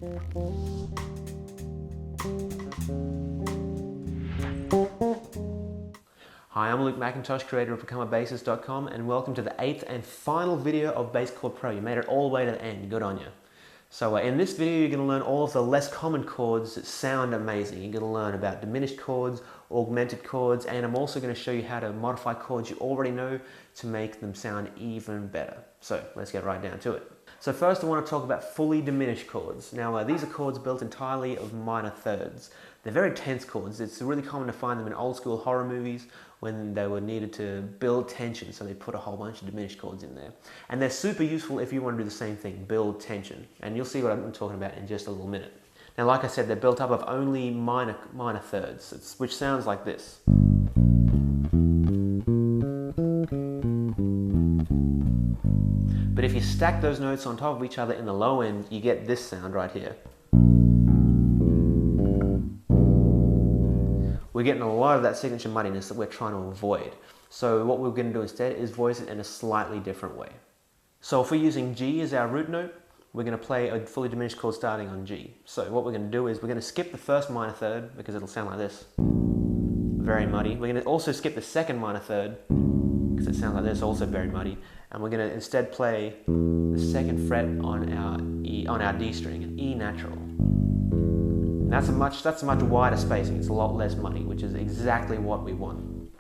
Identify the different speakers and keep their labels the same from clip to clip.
Speaker 1: Hi, I'm Luke McIntosh, creator of BecomeABassist.com, and welcome to the 8th and final video of Bass Chord Pro. You made it all the way to the end, good on you. So in this video you're going to learn all of the less common chords that sound amazing. You're going to learn about diminished chords, augmented chords, and I'm also going to show you how to modify chords you already know to make them sound even better. So let's get right down to it. So first I want to talk about fully diminished chords. Now these are chords built entirely of minor thirds. They're very tense chords. It's really common to find them in old school horror movies when they were needed to build tension, so they put a whole bunch of diminished chords in there. And they're super useful if you want to do the same thing, build tension. And you'll see what I'm talking about in just a little minute. Now like I said, they're built up of only minor thirds, which sounds like this. But if you stack those notes on top of each other in the low end, you get this sound right here. We're getting a lot of that signature muddiness that we're trying to avoid. So what we're going to do instead is voice it in a slightly different way. So if we're using G as our root note, we're going to play a fully diminished chord starting on G. So what we're going to do is we're going to skip the first minor third because it'll sound like this. Very muddy. We're going to also skip the second minor third because it sounds like this, also very muddy. And we're going to instead play the second fret on our D string, an E natural. That's a much wider spacing. It's a lot less muddy, which is exactly what we want.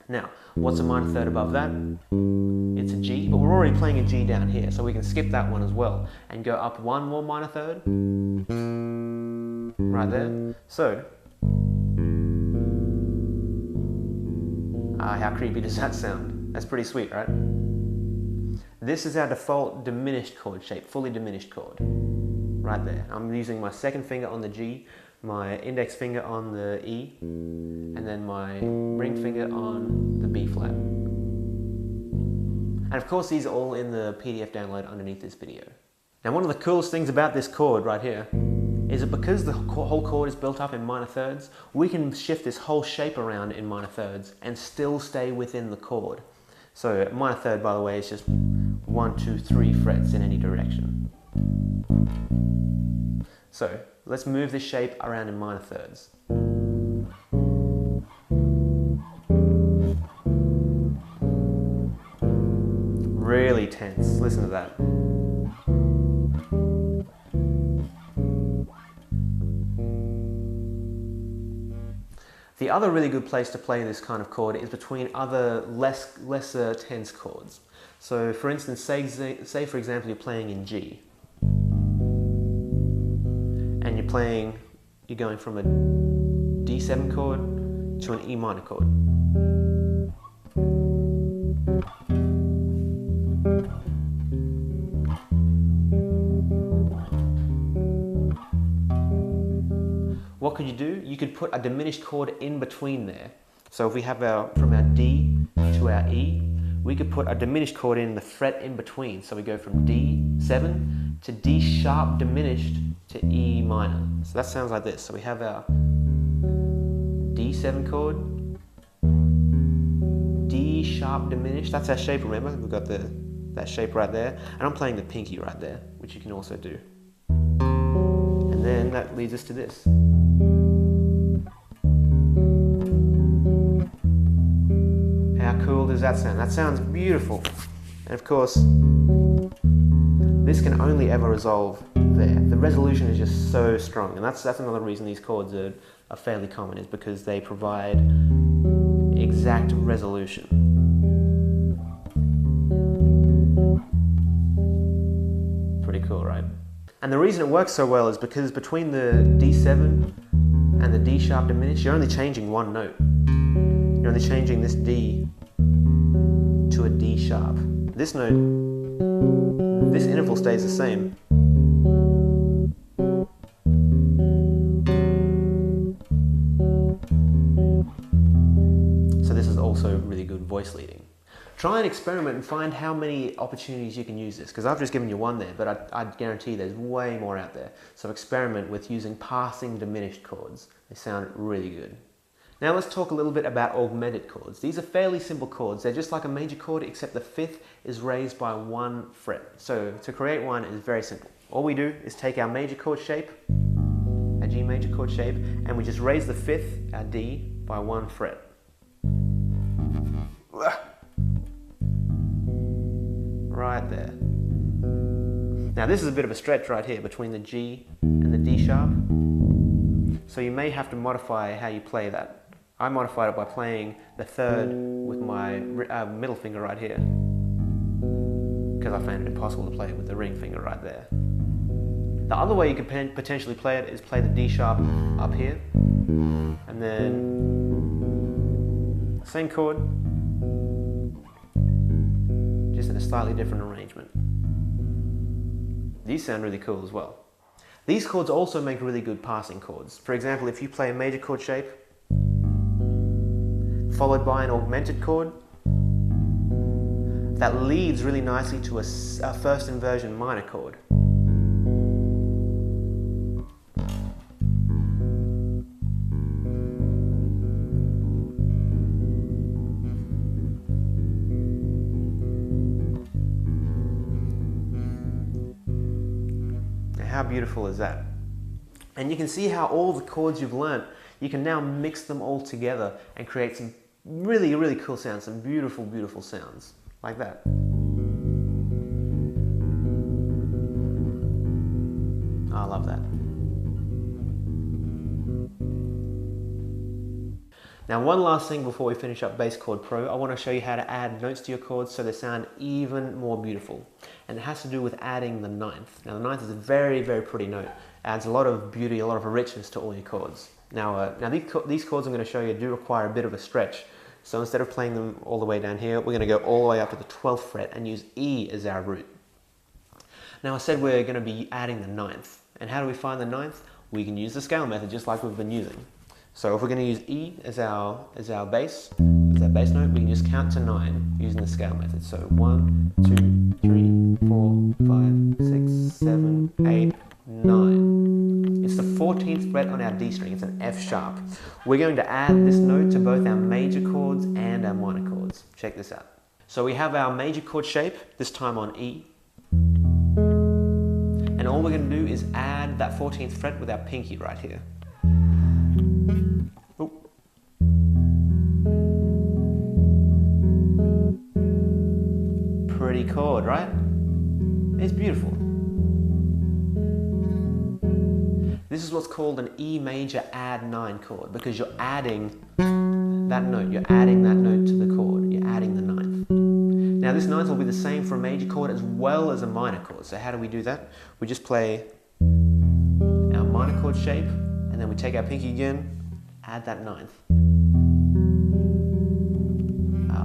Speaker 1: Now, what's a minor third above that? It's a G, but we're already playing a G down here, so we can skip that one as well and go up one more minor third, right there. So, how creepy does that sound? That's pretty sweet, right? This is our default diminished chord shape, fully diminished chord. Right there. I'm using my second finger on the G, my index finger on the E, and then my ring finger on the B flat. And of course these are all in the PDF download underneath this video. Now one of the coolest things about this chord right here is that because the whole chord is built up in minor thirds, we can shift this whole shape around in minor thirds and still stay within the chord. So a minor third, by the way, is just 1, 2, 3 frets in any direction. So let's move this shape around in minor thirds. Really tense, listen to that. The other really good place to play this kind of chord is between other lesser tense chords. So for instance, say for example you're playing in G. And you're going from a D7 chord to an E minor chord. What could you do? You could put a diminished chord in between there. So if we have from our D to our E, we could put a diminished chord in the fret in between. So we go from D7 to D sharp diminished to E minor. So that sounds like this. So we have our D7 chord, D sharp diminished. That's our shape, remember? We've got that shape right there. And I'm playing the pinky right there, which you can also do. And then that leads us to this. How cool does that sound? That sounds beautiful. And of course, this can only ever resolve there. The resolution is just so strong, and that's another reason these chords are fairly common, is because they provide exact resolution. Pretty cool, right? And the reason it works so well is because between the D7 and the D sharp diminished, you're only changing one note. You're only changing this D to a D sharp. This note, this interval stays the same. So this is also really good voice leading. Try and experiment and find how many opportunities you can use this, because I've just given you one there, but I guarantee there's way more out there. So experiment with using passing diminished chords. They sound really good. Now let's talk a little bit about augmented chords. These are fairly simple chords. They're just like a major chord, except the fifth is raised by one fret. So to create one is very simple. All we do is take our major chord shape, our G major chord shape, and we just raise the 5th, our D, by 1 fret. Right there. Now this is a bit of a stretch right here between the G and the D sharp. So you may have to modify how you play that. I modified it by playing the 3rd with my middle finger right here, because I found it impossible to play it with the ring finger right there. The other way you could potentially play it is play the D sharp up here, and then same chord, just in a slightly different arrangement. These sound really cool as well. These chords also make really good passing chords. For example, if you play a major chord shape, followed by an augmented chord, that leads really nicely to a first inversion minor chord. How beautiful is that? And you can see how all the chords you've learnt, you can now mix them all together and create some really, really cool sounds, some beautiful, beautiful sounds, like that. I love that. Now one last thing before we finish up Bass Chord Pro, I want to show you how to add notes to your chords so they sound even more beautiful. And it has to do with adding the 9th. Now the 9th is a very, very pretty note. Adds a lot of beauty, a lot of richness to all your chords. Now these chords I'm going to show you do require a bit of a stretch. So instead of playing them all the way down here, we're going to go all the way up to the 12th fret and use E as our root. Now I said we're going to be adding the 9th. And how do we find the 9th? We can use the scale method just like we've been using. So if we're going to use E as our bass note, we can just count to 9 using the scale method. So 1, 2, 3, 4, 5, 6, 7, 8, 9. It's the 14th fret on our D string. It's an F sharp. We're going to add this note to both our major chords and our minor chords. Check this out. So we have our major chord shape, this time on E. And all we're going to do is add that 14th fret with our pinky right here. Pretty chord, right? It's beautiful. This is what's called an E major add 9 chord, because you're adding that note. You're adding that note to the chord. You're adding the 9th. Now this 9th will be the same for a major chord as well as a minor chord. So how do we do that? We just play our minor chord shape, and then we take our pinky again, add that 9th.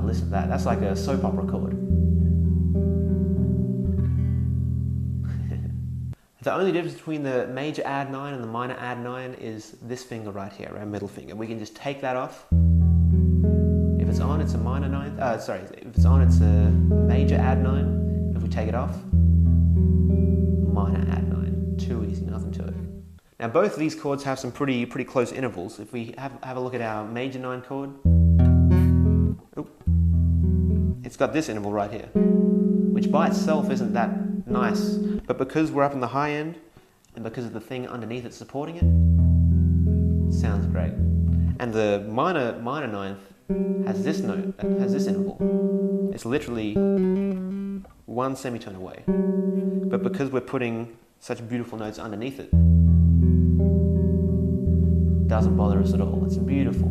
Speaker 1: Listen to that. That's like a soap opera chord. The only difference between the major add 9 and the minor add 9 is this finger right here, our middle finger. We can just take that off. If it's on, it's a minor 9th. If it's on, it's a major add 9. If we take it off, minor add 9. Too easy, nothing to it. Now both of these chords have some pretty close intervals. If we have a look at our major 9 chord, it's got this interval right here, which by itself isn't that nice, but because we're up in the high end and because of the thing underneath it supporting it, it sounds great. And the minor 9th has this note, that has this interval. It's literally 1 semitone away, but because we're putting such beautiful notes underneath it, it doesn't bother us at all. It's beautiful.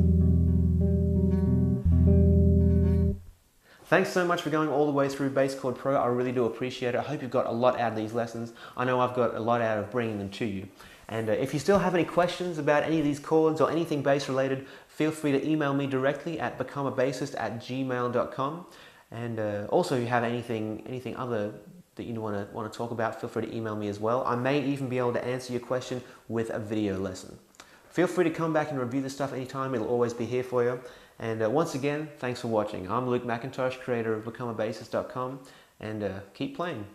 Speaker 1: Thanks so much for going all the way through Bass Chord Pro. I really do appreciate it. I hope you've got a lot out of these lessons. I know I've got a lot out of bringing them to you. And if you still have any questions about any of these chords or anything bass related, feel free to email me directly at becomeabassist@gmail.com. And also, if you have anything other that you want to talk about, feel free to email me as well. I may even be able to answer your question with a video lesson. Feel free to come back and review this stuff anytime. It'll always be here for you. And once again, thanks for watching. I'm Luke McIntosh, creator of becomeabassist.com, and keep playing.